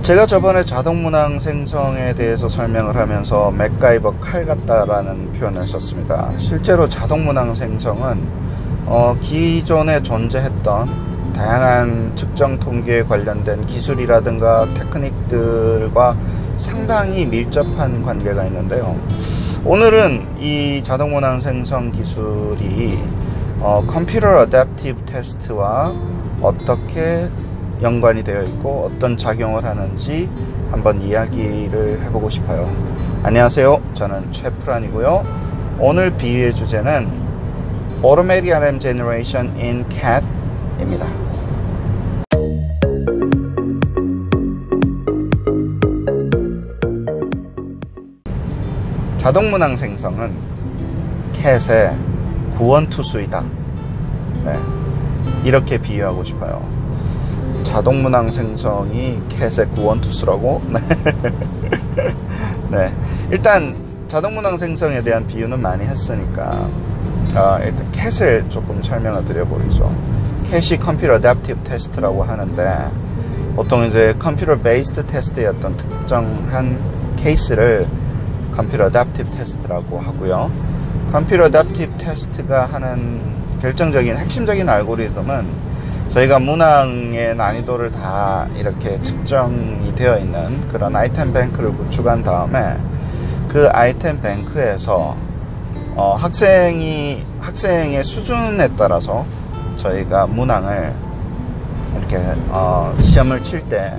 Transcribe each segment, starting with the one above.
제가 저번에 자동문항 생성에 대해서 설명을 하면서 맥가이버 칼 같다라는 표현을 썼습니다. 실제로 자동문항 생성은 기존에 존재했던 다양한 측정 통계에 관련된 기술이라든가 테크닉들과 상당히 밀접한 관계가 있는데요. 오늘은 이 자동문항 생성 기술이 컴퓨터 어댑티브 테스트와 어떻게 연관이 되어 있고 어떤 작용을 하는지 한번 이야기를 해보고 싶어요. 안녕하세요, 저는 최프란이고요. 오늘 비유의 주제는 Automatic RM Generation in CAD 입니다. 자동문항 생성은 CAD의 구원투수이다. 네, 이렇게 비유하고 싶어요. 자동문항 생성이 CAD의 구원투수라고? 네, 일단 자동문항 생성에 대한 비유는 많이 했으니까 일단 CAD을 조금 설명을 드려보리죠. CAD이 컴퓨터 어댑티브 테스트라고 하는데, 보통 이제 컴퓨터 베이스드 테스트의 어떤 특정한 케이스를 컴퓨터 어댑티브 테스트라고 하고요. 컴퓨터 어댑티브 테스트가 하는 결정적인 핵심적인 알고리즘은 저희가 문항의 난이도를 다 이렇게 측정이 되어 있는 그런 아이템 뱅크를 구축한 다음에 그 아이템 뱅크에서 학생의 수준에 따라서 저희가 문항을 이렇게 시험을 칠 때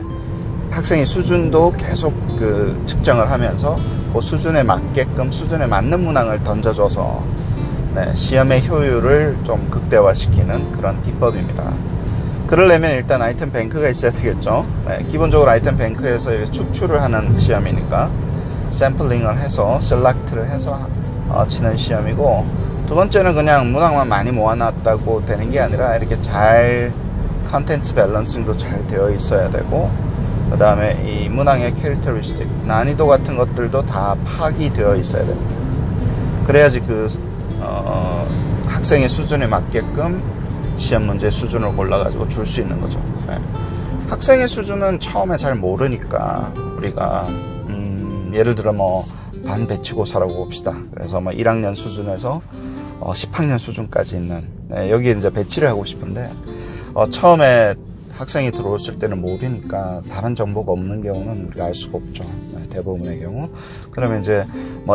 학생의 수준도 계속 그 측정을 하면서 그 수준에 맞게끔 수준에 맞는 문항을 던져줘서 시험의 효율을 좀 극대화시키는 그런 기법입니다. 그러려면 일단 아이템 뱅크가 있어야 되겠죠. 기본적으로 아이템 뱅크에서 축출을 하는 시험이니까 샘플링을 해서 셀렉트를 해서 치는 시험이고, 두 번째는 그냥 문항만 많이 모아놨다고 되는 게 아니라 이렇게 잘 컨텐츠 밸런싱도 잘 되어 있어야 되고, 그 다음에 이 문항의 캐릭터리스틱 난이도 같은 것들도 다 파악이 되어 있어야 됩니다. 그래야지 그 학생의 수준에 맞게끔 시험 문제 수준을 골라가지고 줄 수 있는 거죠. 학생의 수준은 처음에 잘 모르니까 우리가 예를 들어 반 배치고사라고 봅시다. 그래서 1학년 수준에서 10학년 수준까지 있는, 여기 이제 배치를 하고 싶은데 처음에 학생이 들어왔을 때는 모르니까 다른 정보가 없는 경우는 우리가 알 수가 없죠. 대부분의 경우. 그러면 이제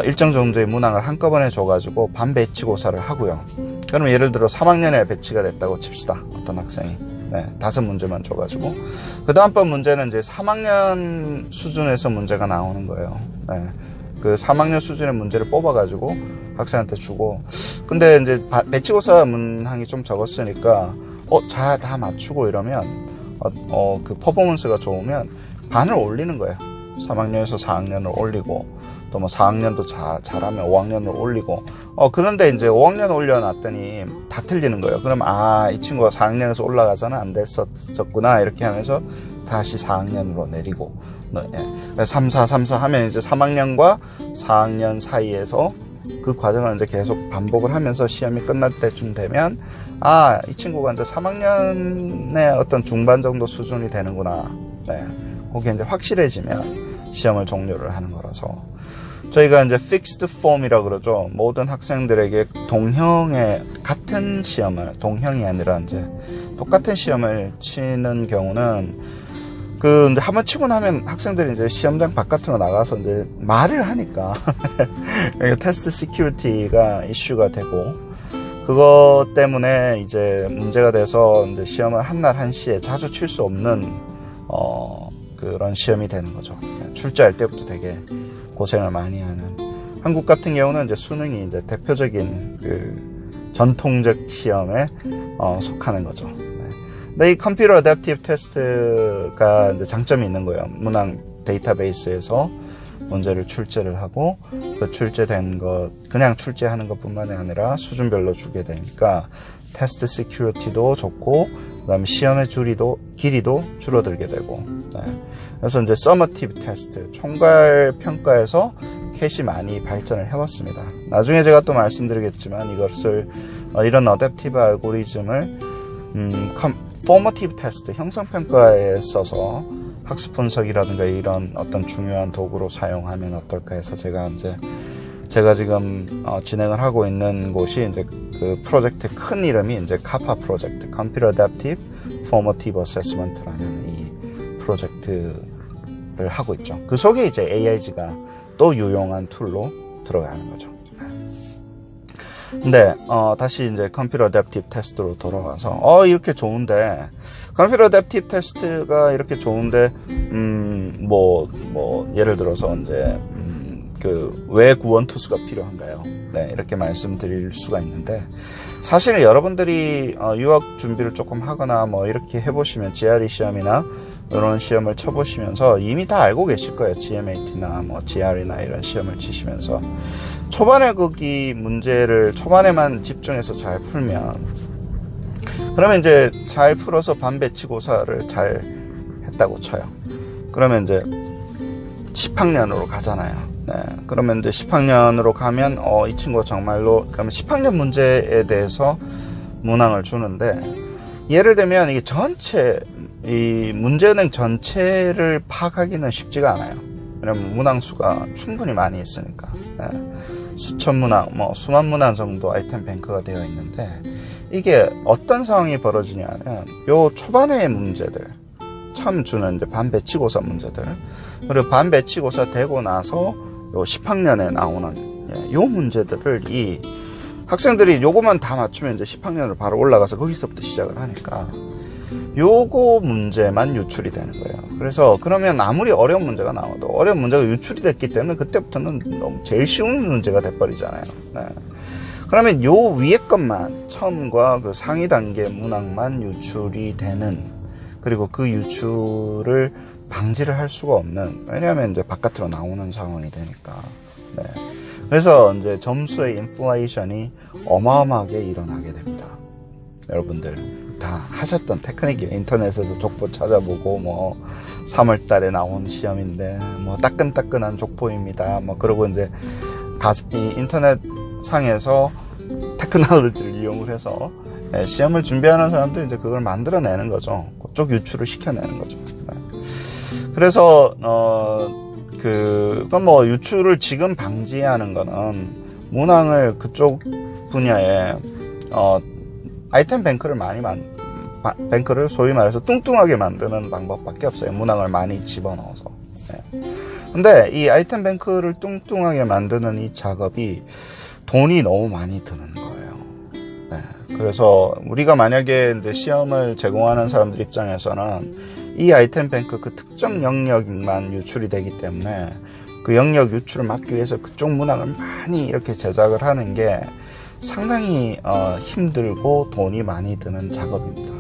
일정 정도의 문항을 한꺼번에 줘가지고 반 배치고사를 하고요. 그러면 예를 들어 3학년에 배치가 됐다고 칩시다. 어떤 학생이 5문제만 줘가지고 그 다음번 문제는 이제 3학년 수준에서 문제가 나오는 거예요. 그 3학년 수준의 문제를 뽑아가지고 학생한테 주고, 근데 이제 배치고사 문항이 좀 적었으니까 다 맞추고 이러면 그 퍼포먼스가 좋으면 반을 올리는 거예요. 3학년에서 4학년을 올리고, 또 4학년도 잘하면 5학년을 올리고, 그런데 이제 5학년 올려놨더니 다 틀리는 거예요. 그럼 이 친구가 4학년에서 올라가서는 안 됐었구나, 이렇게 하면서 다시 4학년으로 내리고, 3, 4, 3, 4 하면 이제 3학년과 4학년 사이에서 그 과정을 이제 계속 반복을 하면서 시험이 끝날 때쯤 되면 이 친구가 이제 3학년의 어떤 중반 정도 수준이 되는구나. 그게 이제 확실해지면 시험을 종료를 하는 거라서, 저희가 이제 fixed form이라고 그러죠. 모든 학생들에게 같은 시험을, 동형이 아니라 이제 똑같은 시험을 치는 경우는 이제 한번 치고 나면 학생들이 이제 시험장 바깥으로 나가서 이제 말을 하니까 테스트 시큐리티가 이슈가 되고, 그것 때문에 이제 문제가 돼서 이제 시험을 한날 한시에 자주 칠 수 없는 그런 시험이 되는 거죠. 출제할 때부터 되게 고생을 많이 하는. 한국 같은 경우는 이제 수능이 이제 대표적인 그 전통적 시험에 속하는 거죠. 근데 이 컴퓨터 어댑티브 테스트가 이제 장점이 있는 거예요. 문항 데이터베이스에서 문제를 출제를 하고, 그 출제된 것 그냥 출제하는 것뿐만이 아니라 수준별로 주게 되니까 테스트 시큐리티도 좋고, 그다음에 시험의 길이도 줄어들게 되고. 그래서 이제 서머티브 테스트, 총괄 평가에서 CAD이 많이 발전을 해왔습니다. 나중에 제가 또 말씀드리겠지만 이것을 이런 어댑티브 알고리즘을 포머티브 테스트, 형성평가에 써서 학습 분석이라든가 이런 어떤 중요한 도구로 사용하면 어떨까 해서 제가 지금 진행을 하고 있는 곳이 이제 그 프로젝트 큰 이름이 이제 카파 프로젝트, Computer Adaptive Formative Assessment라는 이 프로젝트를 하고 있죠. 그 속에 이제 AI가 또 유용한 툴로 들어가는 거죠. 근데 다시 이제 컴퓨터 어댑티브 테스트로 돌아와서 이렇게 좋은데 컴퓨터 어댑티브 테스트가 이렇게 좋은데 예를 들어서 이제 왜 구원투수가 필요한가요? 네, 이렇게 말씀드릴 수가 있는데 사실은 여러분들이 유학 준비를 조금 하거나 뭐 이렇게 해보시면 GRE 시험이나 이런 시험을 쳐보시면서 이미 다 알고 계실 거예요. GMAT나 뭐 GRE나 이런 시험을 치시면서 초반에 거기 문제를 초반에만 집중해서 잘 풀면 그러면 이제 잘 풀어서 반배치고사를 잘 했다고 쳐요. 그러면 이제 10학년으로 가잖아요. 네, 그러면 이제 10학년으로 가면 이 친구가 정말로 그러면 10학년 문제에 대해서 문항을 주는데 예를 들면 이게 이 문제은행 전체를 파악하기는 쉽지가 않아요. 왜냐면 문항수가 충분히 많이 있으니까. 네, 수천 문항, 수만 문항 정도 아이템 뱅크가 되어 있는데 이게 어떤 상황이 벌어지냐면 요 초반의 문제들 처음 주는 이제 반배치고사 문제들 그리고 반배치고사 되고 나서 요 10학년에 나오는 요 문제들을 이 학생들이 요거만 다 맞추면 이제 10학년으로 바로 올라가서 거기서부터 시작을 하니까 요거 문제만 유출이 되는 거예요. 그래서 그러면 아무리 어려운 문제가 나와도 어려운 문제가 유출이 됐기 때문에 그때부터는 너무 제일 쉬운 문제가 돼버리잖아요. 네. 그러면 요 위에 것만 처음과 그 상위 단계 문항만 유출이 되는 그리고 그 유출을 방지를 할 수가 없는 왜냐하면 이제 바깥으로 나오는 상황이 되니까. 네. 그래서 이제 점수의 인플레이션이 어마어마하게 일어나게 됩니다. 여러분들 다 하셨던 테크닉이에요. 인터넷에서 족보 찾아보고 3월 달에 나온 시험인데 따끈따끈한 족보입니다. 그러고 이제 이 인터넷 상에서 테크놀로지를 이용을 해서 시험을 준비하는 사람도 이제 그걸 만들어내는 거죠. 그쪽 유출을 시켜내는 거죠. 그래서 유출을 지금 방지하는 거는 문항을 그쪽 분야에 아이템 뱅크를 뱅크를 소위 말해서 뚱뚱하게 만드는 방법밖에 없어요. 문항을 많이 집어넣어서. 네. 근데 이 아이템 뱅크를 뚱뚱하게 만드는 이 작업이 돈이 너무 많이 드는 거예요. 네. 그래서 우리가 만약에 이제 시험을 제공하는 사람들 입장에서는 이 아이템 뱅크 그 특정 영역만 유출이 되기 때문에 그 영역 유출을 막기 위해서 그쪽 문항을 많이 이렇게 제작을 하는 게 상당히 힘들고 돈이 많이 드는 작업입니다.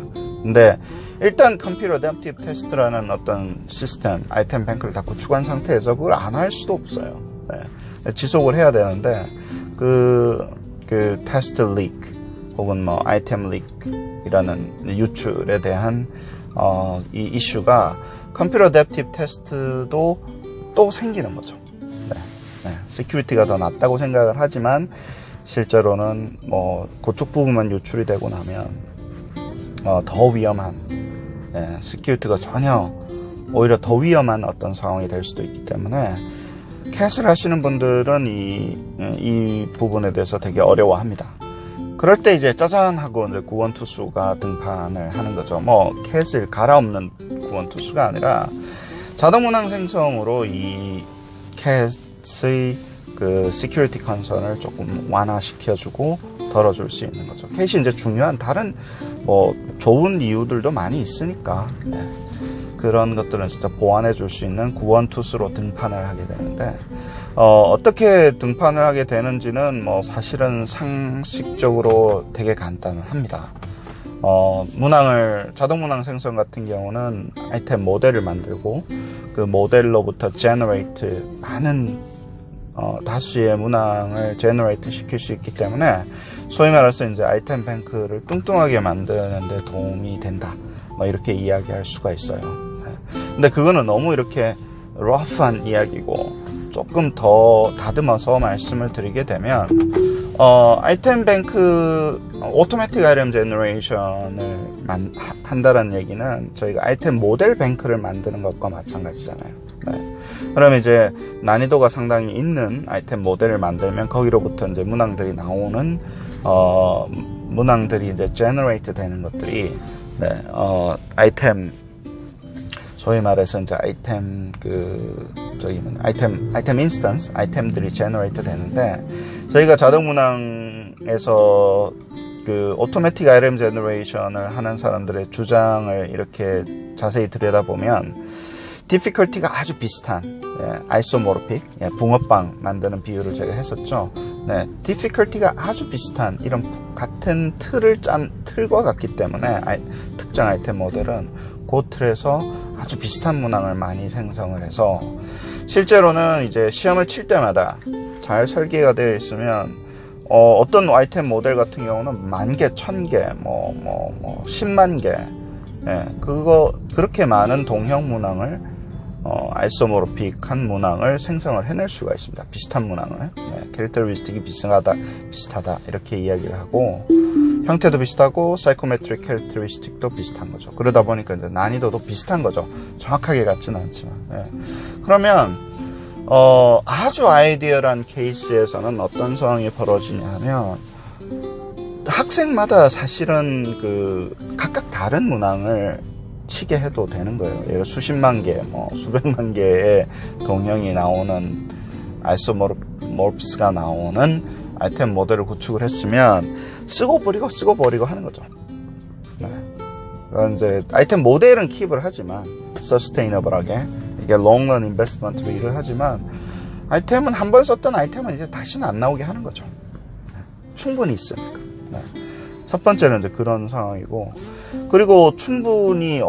근데 일단 컴퓨터 어댑티브 테스트라는 어떤 시스템, 아이템 뱅크를 다 구축한 상태에서 그걸 안 할 수도 없어요. 네. 지속을 해야 되는데 그 테스트 리크 혹은 아이템 리크이라는 유출에 대한 이 이슈가 컴퓨터 어댑티브 테스트도 또 생기는 거죠. 네. 시큐리티가 더 낮다고 생각을 하지만 실제로는 그쪽 부분만 유출이 되고 나면 더 위험한 시큐리티가 전혀 오히려 더 위험한 어떤 상황이 될 수도 있기 때문에 캣을 하시는 분들은 이 부분에 대해서 되게 어려워합니다. 그럴 때 이제 짜잔 하고 이제 구원투수가 등판을 하는 거죠. 캣을 갈아엎는 구원투수가 아니라 자동문항 생성으로 이 캣의 그 시큐리티 컨선을 조금 완화시켜주고 덜어줄 수 있는 거죠. 캣이 이제 중요한 다른 좋은 이유들도 많이 있으니까 그런 것들은 진짜 보완해 줄 수 있는 구원투수로 등판을 하게 되는데 어떻게 등판을 하게 되는지는 사실은 상식적으로 되게 간단합니다. 자동문항 생성 같은 경우는 아이템 모델을 만들고 그 모델로부터 generate 많은 다수의 문항을 제너레이트 시킬 수 있기 때문에 소위 말해서 이제 아이템 뱅크를 뚱뚱하게 만드는 데 도움이 된다. 이렇게 이야기할 수가 있어요. 근데 그거는 너무 이렇게 러프한 이야기고 조금 더 다듬어서 말씀을 드리게 되면 아이템 뱅크 오토매틱 아이템 제너레이션을 한다는 얘기는 저희가 아이템 모델 뱅크를 만드는 것과 마찬가지잖아요. 네. 그러면 이제 난이도가 상당히 있는 아이템 모델을 만들면 거기로부터 이제 문항들이 나오는 문항들이 이제 제너레이트 되는 것들이 네, 아이템 소위 말해서 이제 아이템 아이템 인스턴스 아이템들이 제너레이트 되는데 저희가 자동 문항에서 그 오토매틱 아이템 제너레이션을 하는 사람들의 주장을 이렇게 자세히 들여다보면 difficulty가 아주 비슷한 아이소모르픽 붕어빵 만드는 비유를 제가 했었죠. 네, difficulty가 아주 비슷한 이런 같은 틀과 같기 때문에 특정 아이템 모델은 그 틀에서 아주 비슷한 문항을 많이 생성을 해서 실제로는 이제 시험을 칠 때마다 잘 설계가 되어 있으면 어떤 아이템 모델 같은 경우는 10,000개, 1,000개, 10만 개 그렇게 많은 동형 문항을 아이소모르픽한 문항을 생성을 해낼 수가 있습니다. 비슷한 문항을 캐릭터리스틱이 비슷하다 이렇게 이야기를 하고 형태도 비슷하고 사이코메트릭 캐릭터리스틱도 비슷한 거죠. 그러다 보니까 이제 난이도도 비슷한 거죠. 정확하게 같지는 않지만 그러면 아주 아이디어란 케이스에서는 어떤 상황이 벌어지냐 하면 학생마다 사실은 그 각각 다른 문항을 치게 해도 되는 거예요. 예를 수십만 개, 수백만 개의 동형이 나오는 아이소모르피스가 나오는 아이템 모델을 구축을 했으면 쓰고 버리고 하는 거죠. 네. 그러니까 이제 아이템 모델은 킵을 하지만 서스테이너블하게 이게 롱런 인베스트먼트로 일을 하지만 아이템은 한 번 썼던 아이템은 이제 다시는 안 나오게 하는 거죠. 네. 충분히 있으니까. 네. 첫 번째는 이제 그런 상황이고, 그리고 충분히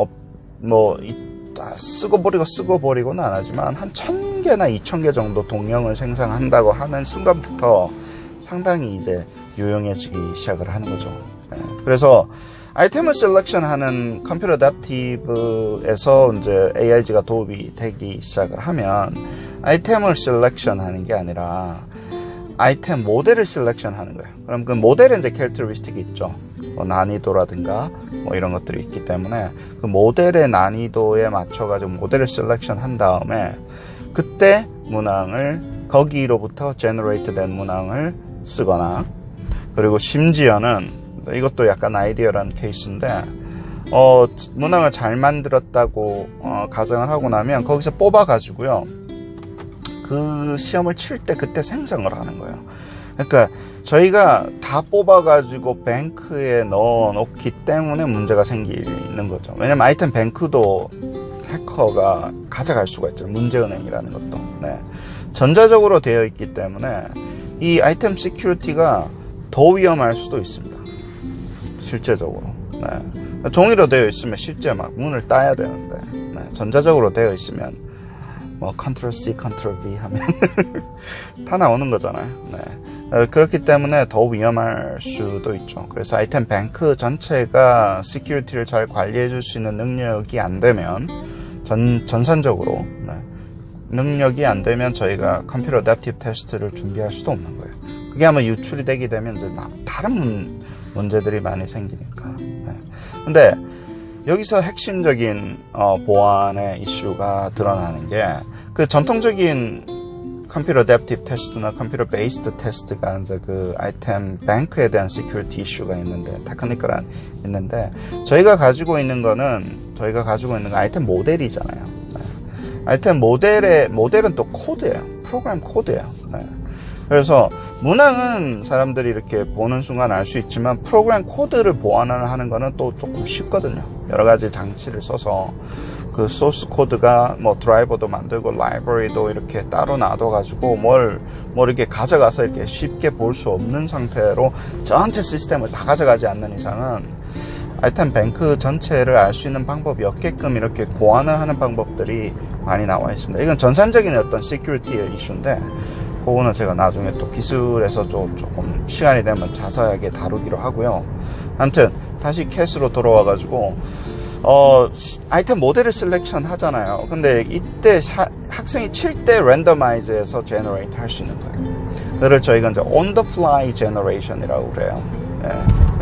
쓰고 버리고는 안 하지만 한 1,000개나 2,000개 정도 동형을 생성한다고 하는 순간부터 상당히 이제 유용해지기 시작을 하는 거죠. 네. 그래서 아이템을 셀렉션하는 컴퓨터 어댑티브에서 이제 AIG가 도움이 되기 시작을 하면 아이템을 셀렉션하는 게 아니라 아이템 모델을 셀렉션하는 거예요. 그럼 그 모델에 이제 캐릭터리스틱이 있죠. 난이도라든가 이런 것들이 있기 때문에 그 모델의 난이도에 맞춰가지고 모델을 셀렉션한 다음에 그때 문항을 거기로부터 제너레이트 된 문항을 쓰거나, 그리고 심지어는 이것도 약간 아이디어란 케이스인데 문항을 잘 만들었다고 가정을 하고 나면 거기서 뽑아가지고요 그 시험을 칠 때 그때 생성을 하는 거예요. 그러니까 저희가 다 뽑아가지고 뱅크에 넣어놓기 때문에 문제가 생기는 거죠. 왜냐면 아이템 뱅크도 해커가 가져갈 수가 있죠. 문제은행이라는 것도. 네. 전자적으로 되어 있기 때문에 이 아이템 시큐리티가 더 위험할 수도 있습니다. 실제적으로. 네. 종이로 되어 있으면 실제 막 문을 따야 되는데 전자적으로 되어 있으면 컨트롤 C, 컨트롤 V 하면 다 나오는 거잖아요. 네. 그렇기 때문에 더 위험할 수도 있죠. 그래서 아이템 뱅크 전체가 시큐리티를 잘 관리해 줄 수 있는 능력이 안 되면 전산적으로 능력이 안 되면 저희가 컴퓨터 어댑티브 테스트를 준비할 수도 없는 거예요. 그게 아마 유출이 되게 되면 이제 다른 문제들이 많이 생기니까. 근데 여기서 핵심적인 보안의 이슈가 드러나는 게 그 전통적인 컴퓨터 어댑티브 테스트나 컴퓨터 베이스드 테스트가 이제 그 아이템 뱅크에 대한 시큐리티 이슈가 있는데 테크니컬한 있는데 저희가 가지고 있는 거는 아이템 모델이잖아요. 아이템 모델은 또 코드예요. 프로그램 코드예요. 그래서 문항은 사람들이 이렇게 보는 순간 알 수 있지만 프로그램 코드를 보완을 하는 거는 또 조금 쉽거든요. 여러 가지 장치를 써서 그 소스 코드가 드라이버도 만들고 라이브러리도 이렇게 따로 놔둬가지고 뭘 이렇게 가져가서 이렇게 쉽게 볼 수 없는 상태로 전체 시스템을 다 가져가지 않는 이상은 아이템 뱅크 전체를 알 수 있는 방법이 없게끔 이렇게 보완을 하는 방법들이 많이 나와 있습니다. 이건 전산적인 어떤 시큐리티의 이슈인데 그거는 제가 나중에 또 기술에서 조금 시간이 되면 자세하게 다루기로 하고요. 아무튼 다시 캣으로 돌아와가지고 아이템 모델을 셀렉션 하잖아요. 근데 이때 학생이 칠 때 랜더마이즈해서 제너레이트 할 수 있는 거예요. 그를 저희가 이제 on the fly generation이라고 그래요. 예.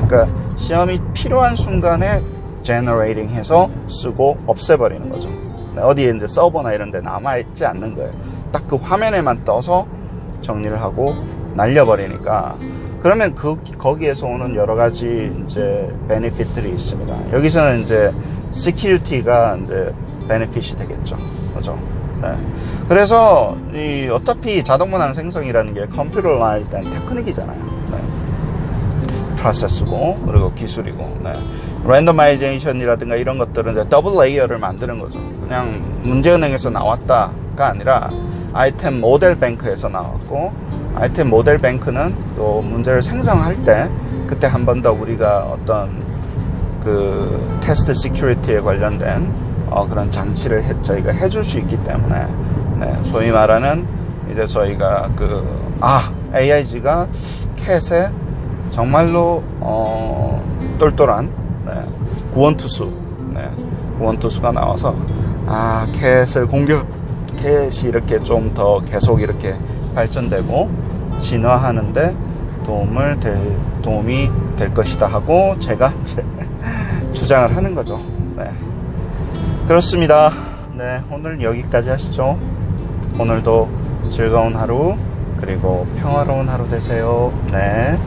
그러니까 시험이 필요한 순간에 제너레이팅 해서 쓰고 없애버리는 거죠. 어디에 이제 서버나 이런 데 남아있지 않는 거예요. 딱 그 화면에만 떠서 정리를 하고 날려버리니까, 그러면 거기에서 오는 여러 가지 이제 베네핏들이 있습니다. 여기서는 이제 시큐리티가 이제 베네핏이 되겠죠. 그죠? 네. 그래서 어차피 자동문항 생성이라는 게 컴퓨터라이즈드 된 테크닉이잖아요. 네. 프로세스고 그리고 기술이고. 네. 랜더마이제이션이라든가 이런 것들은 이제 더블 레이어를 만드는 거죠. 그냥 문제은행에서 나왔다가 아니라 아이템 모델 뱅크에서 나왔고, 아이템 모델 뱅크는 또 문제를 생성할 때 그때 한 번 더 우리가 어떤 그 테스트 시큐리티에 관련된 그런 장치를 저희가 해줄 수 있기 때문에, 네, 소위 말하는 이제 저희가 AIG가 캣에 정말로 똘똘한, 네, 구원투수, 네, 구원투수가 나와서 캣을 캣이 이렇게 좀 더 계속 이렇게 발전되고 진화하는데 도움이 될 것이다 하고 제가 이제 주장을 하는 거죠. 네. 그렇습니다. 네, 오늘 여기까지 하시죠. 오늘도 즐거운 하루 그리고 평화로운 하루 되세요. 네.